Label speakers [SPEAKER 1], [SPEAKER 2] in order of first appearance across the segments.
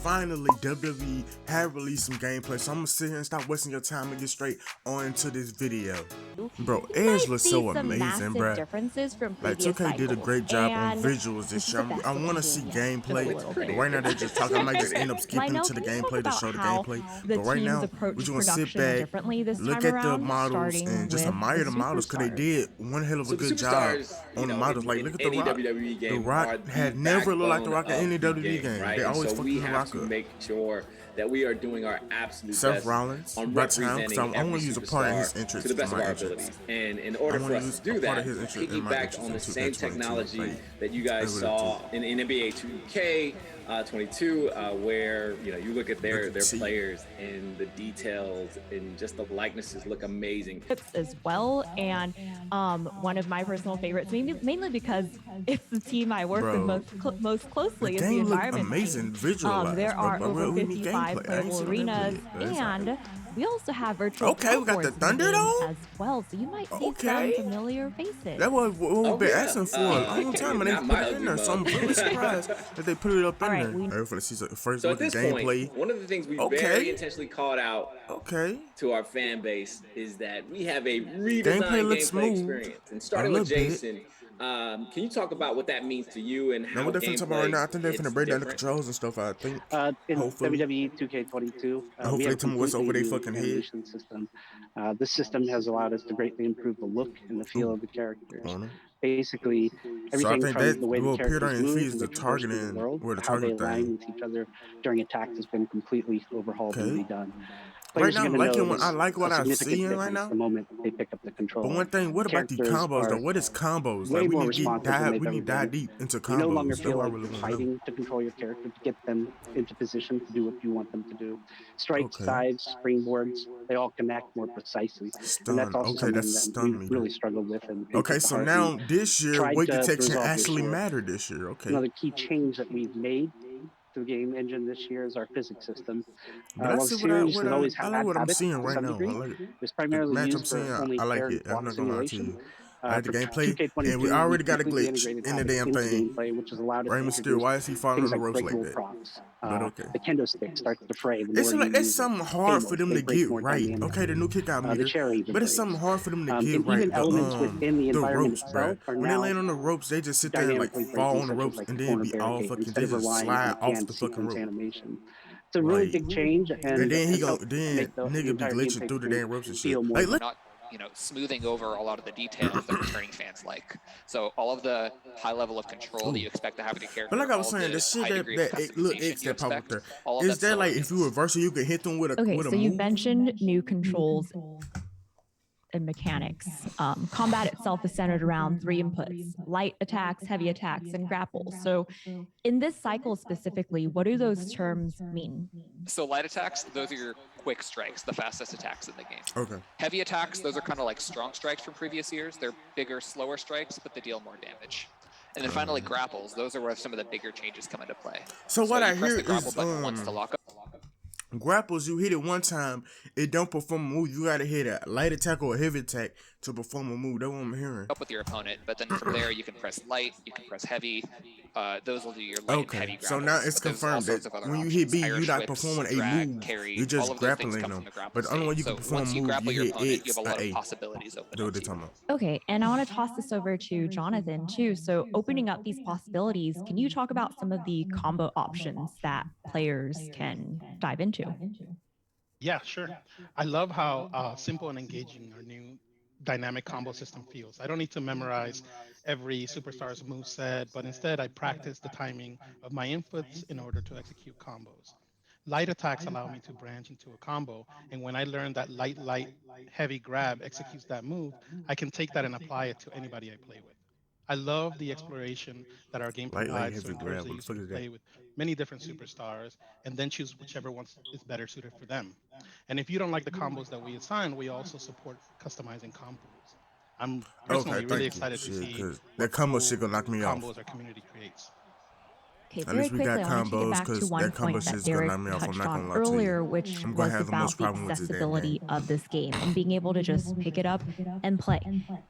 [SPEAKER 1] finally, WWE have released some gameplay, so I'm gonna sit here and stop wasting your time and get straight on into this video. Bro, Edge looks so amazing, bro. Like, 2K did a great job on visuals this year. I want to see gameplay, but right now they're just talking. I might just end up skipping to the gameplay to show the gameplay. But right now, we're just gonna sit back, look at the models, and just admire the models, because they did one hell of a good job on the models. Like, look at The Rock. The Rock had never looked like The Rock in any WWE game. They always fucking The Rock up.
[SPEAKER 2] Make sure that we are doing our absolute
[SPEAKER 1] Seth
[SPEAKER 2] best
[SPEAKER 1] Rollins,
[SPEAKER 2] on
[SPEAKER 1] representing
[SPEAKER 2] representing
[SPEAKER 1] I want to use a part of his
[SPEAKER 2] superstar
[SPEAKER 1] interest
[SPEAKER 2] to the best
[SPEAKER 1] in
[SPEAKER 2] of
[SPEAKER 1] my
[SPEAKER 2] our
[SPEAKER 1] interest.
[SPEAKER 2] abilities. And in order for us to do that, piggybacked on the same technology that you guys saw in NBA 2K22, where you look at their players and the details and just the likenesses look amazing
[SPEAKER 3] as well. And one of my personal favorites, mainly because it's the team I work with most closely, is the environment
[SPEAKER 1] amazing
[SPEAKER 3] team. There are over 55 playable arenas, and we also have virtual
[SPEAKER 1] we got the Thunderdome
[SPEAKER 3] as well, so you might see some familiar faces.
[SPEAKER 1] That was what we've been asking for a long time, and they put it in there, so I'm really surprised that they put it up in there. For the season, first look at gameplay.
[SPEAKER 2] Point, one of the things we very intentionally called out to our fan base is that we have a redesigned gameplay experience. And starting with Jason, can you talk about what that means to you and how
[SPEAKER 1] what they're talking about right now? I think they're finna break down the controls and stuff. I think.
[SPEAKER 4] In WWE 2K22,
[SPEAKER 1] hopefully, they tell me what's over their fucking head.
[SPEAKER 4] System. This system has allowed us to greatly improve the look and the feel of the characters. Basically, everything from the way the characters move and the targeting world, how they align with each other during attacks has been completely overhauled and redone.
[SPEAKER 1] Right now, I like what I'm seeing right now.
[SPEAKER 4] The moment they pick up the control.
[SPEAKER 1] But one thing, what about the combos though? What is combos? Like, we need to dive deep into combos.
[SPEAKER 4] You no longer feel like you're fighting to control your character, to get them into position to do what you want them to do. Strikes, dives, springboards, they all connect more precisely. And that's also something that we really struggled with.
[SPEAKER 1] So now this year, weight detection actually mattered this year.
[SPEAKER 4] Another key change that we've made to the game engine this year is our physics system.
[SPEAKER 1] I like what I'm seeing right now. I like it.
[SPEAKER 4] It's primarily used for only air and block simulation.
[SPEAKER 1] I like the gameplay, and we already got a glitch in the damn thing. Rey Mysterio, why is he falling on the ropes like that? But
[SPEAKER 4] the kendo stick starts to fray.
[SPEAKER 1] It's like that's something hard for them to get right. Okay, the new kick out meter, but it's something hard for them to get right. The ropes, bro. When they land on the ropes, they just sit there and like fall on the ropes, and then be all fucking. They just slide off the fucking rope.
[SPEAKER 4] It's a really big change, and
[SPEAKER 1] then nigga be glitching through the damn ropes and shit. Like, look.
[SPEAKER 5] Smoothing over a lot of the details that returning fans like. So all of the high level of control that you expect to have in a character.
[SPEAKER 1] But like I was saying, the shit that pop up there, is that like if you reverse it, you can hit them with a
[SPEAKER 3] so you mentioned new controls and mechanics. Combat itself is centered around 3 inputs: light attacks, heavy attacks, and grapples. So in this cycle specifically, what do those terms mean?
[SPEAKER 5] So light attacks, those are your quick strikes, the fastest attacks in the game.
[SPEAKER 1] Okay.
[SPEAKER 5] Heavy attacks, those are kind of like strong strikes from previous years. They're bigger, slower strikes, but they deal more damage. And then finally, grapples. Those are where some of the bigger changes come into play.
[SPEAKER 1] So what I hear is
[SPEAKER 5] once to lock up.
[SPEAKER 1] Grapples, you hit it one time, it don't perform a move. You gotta hit a light attack or a heavy attack to perform a move. That's what I'm hearing.
[SPEAKER 5] Up with your opponent, but then from there you can press light, you can press heavy. Those will do your light and heavy grapples.
[SPEAKER 1] So now it's confirmed that when you hit B, you're not performing a move. You're just grappling them. But the only way you can perform a move, you hit X,
[SPEAKER 5] you have a lot of possibilities open.
[SPEAKER 3] Okay, and I want to toss this over to Jonathan too. So opening up these possibilities, can you talk about some of the combo options that players can dive into?
[SPEAKER 6] Yeah, sure. I love how simple and engaging our new dynamic combo system feels. I don't need to memorize every superstar's moveset, but instead I practice the timing of my inputs in order to execute combos. Light attacks allow me to branch into a combo, and when I learn that light, heavy grab executes that move, I can take that and apply it to anybody I play with. I love the exploration that our game provides, so encourage the user to play with many different superstars and then choose whichever one is better suited for them. And if you don't like the combos that we assign, we also support customizing combos. I'm personally really excited to see
[SPEAKER 1] that combo shit gonna knock me off.
[SPEAKER 6] Combos our community creates.
[SPEAKER 3] Okay, very quickly, I want to take it back to one point that Derek touched on earlier, which was about the accessibility of this game and being able to just pick it up and play.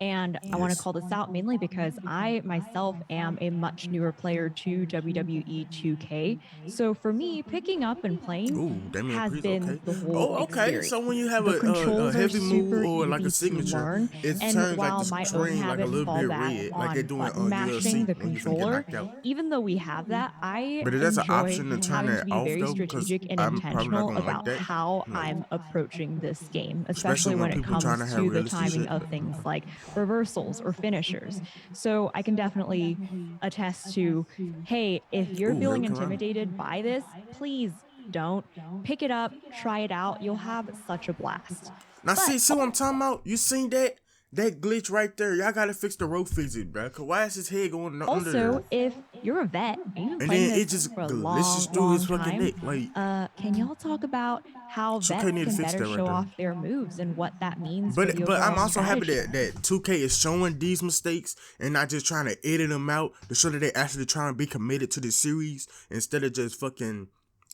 [SPEAKER 3] And I want to call this out mainly because I myself am a much newer player to WWE 2K. So for me, picking up and playing has been the whole experience.
[SPEAKER 1] So when you have
[SPEAKER 3] the controls
[SPEAKER 1] a heavy
[SPEAKER 3] are
[SPEAKER 1] move
[SPEAKER 3] super
[SPEAKER 1] or like a
[SPEAKER 3] easy to
[SPEAKER 1] signature,
[SPEAKER 3] learn.
[SPEAKER 1] it
[SPEAKER 3] And
[SPEAKER 1] turns
[SPEAKER 3] while
[SPEAKER 1] like the
[SPEAKER 3] my own
[SPEAKER 1] screen like a
[SPEAKER 3] habits
[SPEAKER 1] little
[SPEAKER 3] fall
[SPEAKER 1] bit
[SPEAKER 3] back
[SPEAKER 1] red, like they
[SPEAKER 3] on
[SPEAKER 1] do in
[SPEAKER 3] button mashing
[SPEAKER 1] UFC
[SPEAKER 3] the
[SPEAKER 1] when you finna get
[SPEAKER 3] controller,
[SPEAKER 1] knocked out.
[SPEAKER 3] even though we have that, I
[SPEAKER 1] But that's an
[SPEAKER 3] enjoy
[SPEAKER 1] option to turn
[SPEAKER 3] having to
[SPEAKER 1] that
[SPEAKER 3] be
[SPEAKER 1] off
[SPEAKER 3] very
[SPEAKER 1] though, because
[SPEAKER 3] strategic and
[SPEAKER 1] I'm probably not
[SPEAKER 3] intentional
[SPEAKER 1] gonna like
[SPEAKER 3] about
[SPEAKER 1] that.
[SPEAKER 3] how
[SPEAKER 1] No.
[SPEAKER 3] I'm approaching this game,
[SPEAKER 1] Especially
[SPEAKER 3] especially
[SPEAKER 1] when
[SPEAKER 3] when it
[SPEAKER 1] people trying
[SPEAKER 3] comes
[SPEAKER 1] to have
[SPEAKER 3] to the
[SPEAKER 1] realistic
[SPEAKER 3] timing
[SPEAKER 1] shit.
[SPEAKER 3] of things like reversals or finishers. So I can definitely attest to, hey, if you're feeling intimidated by this, please don't. Pick it up, try it out. You'll have such a blast.
[SPEAKER 1] Now see what I'm talking about? You seen that? That glitch right there, y'all gotta fix the rope physics, bro. Cause why is his head going under there?
[SPEAKER 3] Also, if you're a vet and you've been
[SPEAKER 1] And
[SPEAKER 3] playing
[SPEAKER 1] then it
[SPEAKER 3] this
[SPEAKER 1] just
[SPEAKER 3] for a
[SPEAKER 1] glitches
[SPEAKER 3] long,
[SPEAKER 1] through his
[SPEAKER 3] long
[SPEAKER 1] fucking
[SPEAKER 3] time,
[SPEAKER 1] neck. Like,
[SPEAKER 3] can y'all talk about how
[SPEAKER 1] 2K
[SPEAKER 3] vets
[SPEAKER 1] need to
[SPEAKER 3] can
[SPEAKER 1] fix
[SPEAKER 3] better
[SPEAKER 1] that right
[SPEAKER 3] show
[SPEAKER 1] there.
[SPEAKER 3] off their moves and what that means for the
[SPEAKER 1] But I'm
[SPEAKER 3] overall
[SPEAKER 1] also happy
[SPEAKER 3] strategy?
[SPEAKER 1] that 2K is showing these mistakes and not just trying to edit them out to show that they actually trying to be committed to the series instead of just fucking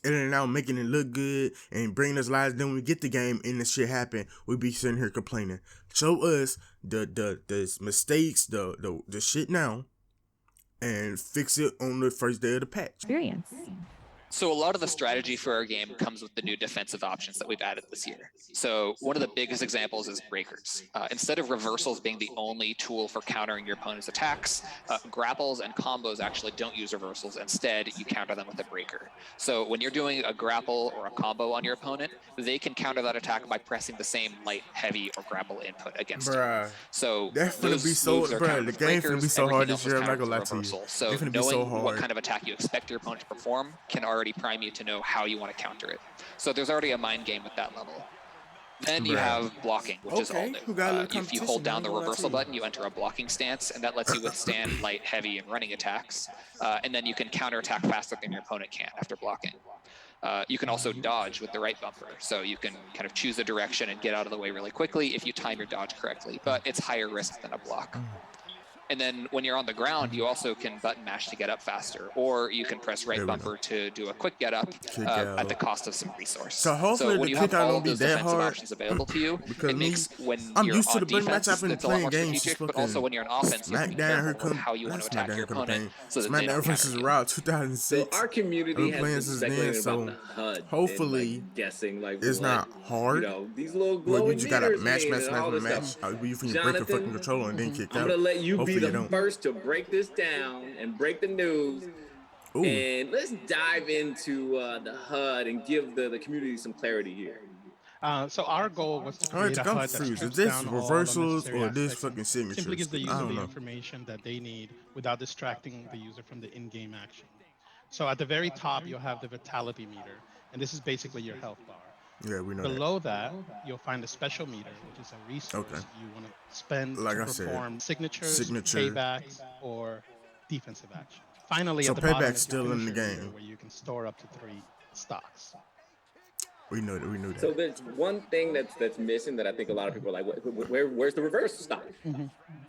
[SPEAKER 1] editing out, making it look good and bringing us lives. Then when we get the game and the shit happen, we be sitting here complaining. Show us the mistakes, the shit now, and fix it on the first day of the patch.
[SPEAKER 3] Experience.
[SPEAKER 5] So a lot of the strategy for our game comes with the new defensive options that we've added this year. So one of the biggest examples is breakers. Instead of reversals being the only tool for countering your opponent's attacks, grapples and combos actually don't use reversals. Instead, you counter them with a breaker. So when you're doing a grapple or a combo on your opponent, they can counter that attack by pressing the same light, heavy, or grapple input against you. So
[SPEAKER 1] that's finna be so, the game finna be so hard this year. I'm not gonna lie to you.
[SPEAKER 5] So
[SPEAKER 1] it's finna be
[SPEAKER 5] knowing
[SPEAKER 1] so hard.
[SPEAKER 5] what kind of attack you expect your opponent to perform can already prime you to know how you want to counter it. So there's already a mind game at that level. Then you have blocking, which is all new. If you hold down the reversal button, you enter a blocking stance, and that lets you withstand light, heavy, and running attacks. And then you can counterattack faster than your opponent can after blocking. You can also dodge with the right bumper. So you can kind of choose a direction and get out of the way really quickly if you time your dodge correctly, but it's higher risk than a block. And then when you're on the ground, you also can button mash to get up faster, or you can press right bumper to do a quick get up at the cost of some resource.
[SPEAKER 1] So hopefully
[SPEAKER 5] when
[SPEAKER 1] the
[SPEAKER 5] you have
[SPEAKER 1] kick out
[SPEAKER 5] all
[SPEAKER 1] don't be
[SPEAKER 5] those
[SPEAKER 1] that
[SPEAKER 5] defensive
[SPEAKER 1] hard.
[SPEAKER 5] options available to you,
[SPEAKER 1] Because
[SPEAKER 5] it makes when
[SPEAKER 1] I'm
[SPEAKER 5] you're
[SPEAKER 1] used to
[SPEAKER 5] on
[SPEAKER 1] the big match.
[SPEAKER 5] defense,
[SPEAKER 1] I've been
[SPEAKER 5] it's a lot
[SPEAKER 1] playing
[SPEAKER 5] more
[SPEAKER 1] games.
[SPEAKER 5] strategic, but also when you're on offense, you have to be careful of how you want to attack your opponent so that they don't
[SPEAKER 1] SmackDown versus
[SPEAKER 5] counter you.
[SPEAKER 1] Raw 2006.
[SPEAKER 2] So our community has been
[SPEAKER 1] since
[SPEAKER 2] speculating
[SPEAKER 1] then,
[SPEAKER 2] about the HUD.
[SPEAKER 1] hopefully
[SPEAKER 2] and, like, guessing like
[SPEAKER 1] it's not hard.
[SPEAKER 2] You know, these little
[SPEAKER 1] Well,
[SPEAKER 2] glowing
[SPEAKER 1] you just gotta
[SPEAKER 2] meters
[SPEAKER 1] match,
[SPEAKER 2] mean and all this stuff.
[SPEAKER 1] You can break a fucking controller and then kick out.
[SPEAKER 2] I'm gonna let you be
[SPEAKER 1] Hopefully
[SPEAKER 2] the first to break this down and break the news.
[SPEAKER 1] Ooh.
[SPEAKER 2] And let's dive into the HUD and give the community some clarity here.
[SPEAKER 6] So our goal was to create a HUD that strips
[SPEAKER 1] is this
[SPEAKER 6] down
[SPEAKER 1] reversals
[SPEAKER 6] all
[SPEAKER 1] or this
[SPEAKER 6] aspects and
[SPEAKER 1] fucking signatures?
[SPEAKER 6] simply gives the
[SPEAKER 1] I
[SPEAKER 6] user
[SPEAKER 1] don't
[SPEAKER 6] the
[SPEAKER 1] know.
[SPEAKER 6] information that they need without distracting the user from the in-game action. So at the very top, you'll have the vitality meter, and this is basically your health bar.
[SPEAKER 1] Yeah, we know
[SPEAKER 6] Below that, you'll find a special meter, which is a resource you want to spend to perform signatures, paybacks, or defensive action. Finally,
[SPEAKER 1] so
[SPEAKER 6] at the bottom
[SPEAKER 1] payback's
[SPEAKER 6] is
[SPEAKER 1] still in the
[SPEAKER 6] meter,
[SPEAKER 1] game,
[SPEAKER 6] where you can store up to 3 stocks.
[SPEAKER 1] We knew that.
[SPEAKER 2] So there's one thing that's missing that I think a lot of people are like, where's the reverse stock?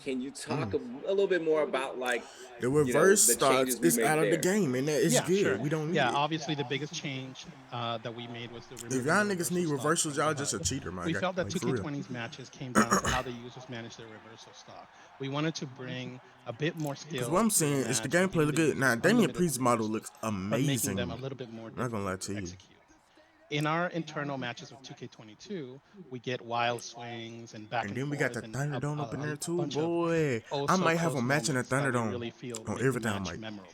[SPEAKER 2] Can you talk a little bit more about like
[SPEAKER 1] the reverse stocks is out of the game and that is good.
[SPEAKER 6] Sure.
[SPEAKER 1] We don't need
[SPEAKER 6] it.
[SPEAKER 1] it.
[SPEAKER 6] Obviously the biggest change that we made was the
[SPEAKER 1] if y'all niggas need reversals, y'all just a cheater, man.
[SPEAKER 6] We felt that 2K20's matches came down to how the users manage their reversal stock. We wanted to bring a bit more skill.
[SPEAKER 1] Because what I'm saying is the gameplay look good. Now, Damian Priest's model looks amazing.
[SPEAKER 6] Making them a little bit more
[SPEAKER 1] not gonna lie to you.
[SPEAKER 6] Execute. In our internal matches of 2K22, we get wild swings and back and
[SPEAKER 1] then we got the Thunderdome up in there too,
[SPEAKER 6] boy.
[SPEAKER 1] I might have a match in the Thunderdome
[SPEAKER 6] really feel
[SPEAKER 1] on every time, Mike.
[SPEAKER 6] Memorable.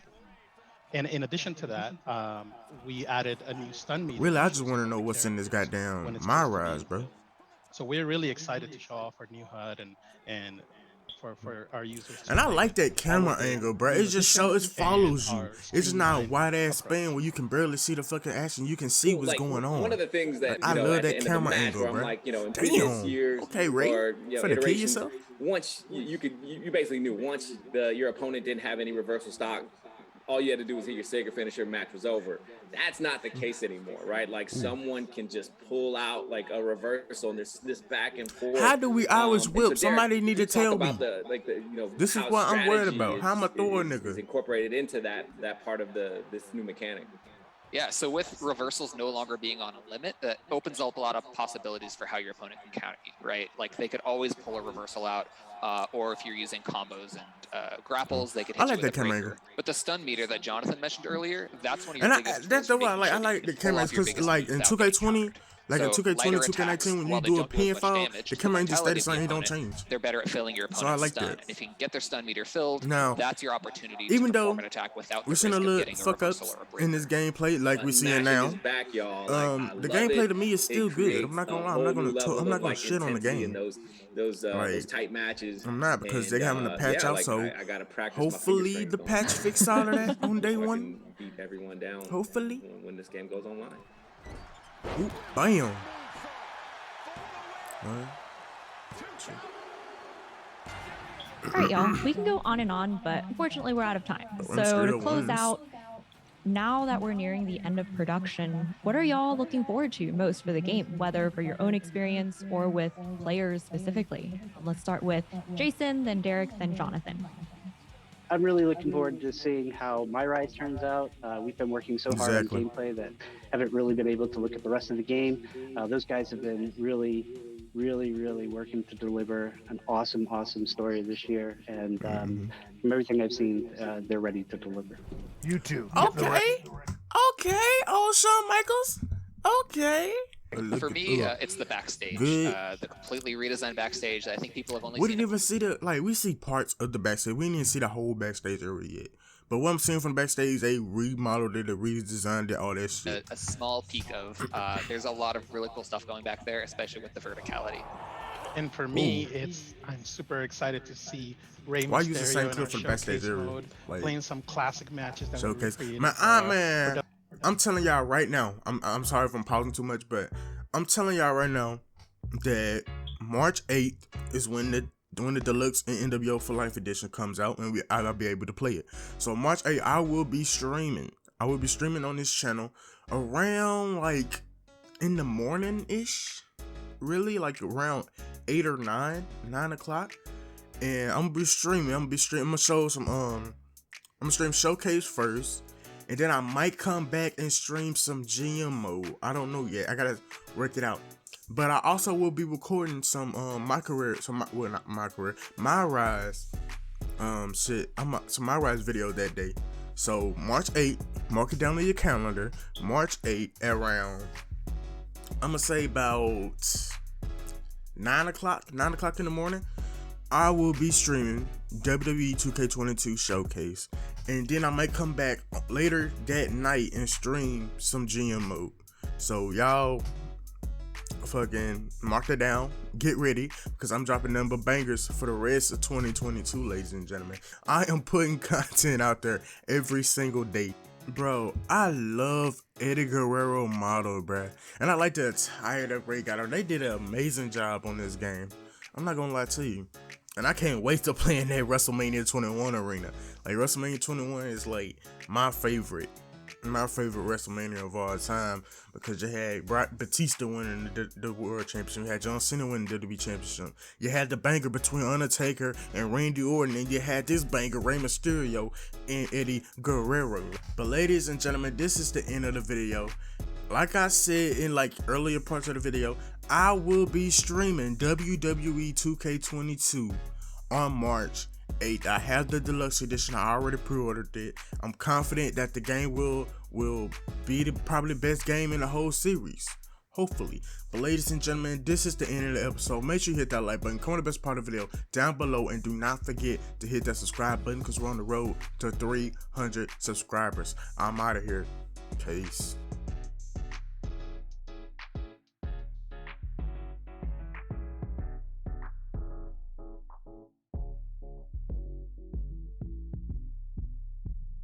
[SPEAKER 6] And in addition to that, we added a new stun meter.
[SPEAKER 1] Really, I just want to know what's in this goddamn My Rise, bro.
[SPEAKER 6] So we're really excited to show off our new HUD and for our users.
[SPEAKER 1] And I like that camera angle, bro. It just it follows you. It's just not a wide ass span where you can barely see the fucking action. You can see what's going on.
[SPEAKER 2] One of the things that
[SPEAKER 1] I love that camera angle, bro.
[SPEAKER 2] Like, in previous years,
[SPEAKER 1] okay, Ray, for the kill yourself.
[SPEAKER 2] Once you basically knew once your opponent didn't have any reversal stock, all you had to do was hit your Sega finisher, match was over. That's not the case anymore, right? Like someone can just pull out like a reversal and this back and forth.
[SPEAKER 1] How do we always whip? So Somebody need to tell me. This is what I'm worried about. How am I throwing nigga?
[SPEAKER 2] Is incorporated into that part of this new mechanic.
[SPEAKER 5] Yeah, so with reversals no longer being on a limit, that opens up a lot of possibilities for how your opponent can counter you, right? Like they could always pull a reversal out, or if you're using combos and grapples, they could hit you with a breaker. But the stun meter that Jonathan mentioned earlier, that's one of your biggest.
[SPEAKER 1] That's the one I like. I like the camera because like in 2K20. Like in 2K20, 2K19, when you do a pinfall, the camera just status on, it don't change.
[SPEAKER 5] They're better at filling your opponent's
[SPEAKER 1] so I like
[SPEAKER 5] stun.
[SPEAKER 1] That.
[SPEAKER 5] And if you can get their stun meter filled,
[SPEAKER 1] now,
[SPEAKER 5] that's your opportunity
[SPEAKER 1] even
[SPEAKER 5] to perform an attack without
[SPEAKER 1] we're seeing a little fuck ups in this gameplay, like we see it now.
[SPEAKER 2] Back,
[SPEAKER 1] the gameplay to me is still good. I'm not gonna lie. I'm not gonna shit on the game.
[SPEAKER 2] Those tight matches.
[SPEAKER 1] I'm not because they're having a patch out. So
[SPEAKER 2] I gotta practice.
[SPEAKER 1] Hopefully the patch fix all of that on day one.
[SPEAKER 2] Beat everyone down.
[SPEAKER 1] Hopefully
[SPEAKER 2] when this game goes online.
[SPEAKER 1] Ooh, bam.
[SPEAKER 3] All right, y'all. We can go on and on, but unfortunately, we're out of time. So to close out, now that we're nearing the end of production, what are y'all looking forward to most for the game, whether for your own experience or with players specifically? Let's start with Jason, then Derek, then Jonathan.
[SPEAKER 4] I'm really looking forward to seeing how My Rise turns out. We've been working so hard on gameplay that haven't really been able to look at the rest of the game. Those guys have been really working to deliver an awesome story this year, and from everything I've seen, they're ready to deliver.
[SPEAKER 7] You too.
[SPEAKER 1] Okay, old Shawn Michaels. Okay.
[SPEAKER 5] For me, it's the backstage, the completely redesigned backstage. I think people have only.
[SPEAKER 1] We didn't even see we see parts of the backstage. We didn't even see the whole backstage area yet. But what I'm seeing from the backstage, they remodeled it, they redesigned it, all that shit.
[SPEAKER 5] A small peek of, there's a lot of really cool stuff going back there, especially with the verticality.
[SPEAKER 6] And for me, I'm super excited to see Rey Mysterio
[SPEAKER 1] Why use the same clip from the backstage area?
[SPEAKER 6] Mode, playing some classic matches that
[SPEAKER 1] showcase.
[SPEAKER 6] We
[SPEAKER 1] Man, I'm telling y'all right now, I'm sorry if I'm pausing too much, but I'm telling y'all right now that March 8th is when the Deluxe and NWO for Life edition comes out, and I'll be able to play it. So March 8th, I will be streaming on this channel around like in the morning-ish, really, like around 8 or 9 o'clock. And I'm gonna be streaming. I'm gonna show some I'm gonna stream Showcase first, and then I might come back and stream some GM mode. I don't know yet. I gotta work it out. But I also will be recording some My Rise some My Rise video that day. So March 8th, mark it down on your calendar. March 8th around, I'm gonna say about 9 o'clock in the morning, I will be streaming WWE 2K22 Showcase. And then I might come back later that night and stream some GM mode. So y'all fucking mark it down, get ready, because I'm dropping number bangers for the rest of 2022, ladies and gentlemen. I am putting content out there every single day. Bro, I love Eddie Guerrero model, bro. And I like the attire that Ray got on. They did an amazing job on this game. I'm not gonna lie to you. And I can't wait to play in that WrestleMania 21 arena. Like, WrestleMania 21 is like my favorite WrestleMania of all time, because you had Batista winning the World Championship, you had John Cena winning the WWE Championship, you had the banger between Undertaker and Randy Orton, and you had this banger, Rey Mysterio and Eddie Guerrero. But ladies and gentlemen, this is the end of the video. Like I said in like earlier parts of the video, I will be streaming WWE 2K22 on March 8th. I have the deluxe edition. I already pre-ordered it. I'm confident that the game will be probably the best game in the whole series, hopefully. But ladies and gentlemen, this is the end of the episode. Make sure you hit that like button, comment the best part of the video down below, and do not forget to hit that subscribe button, because we're on the road to 300 subscribers. I'm out of here. Peace.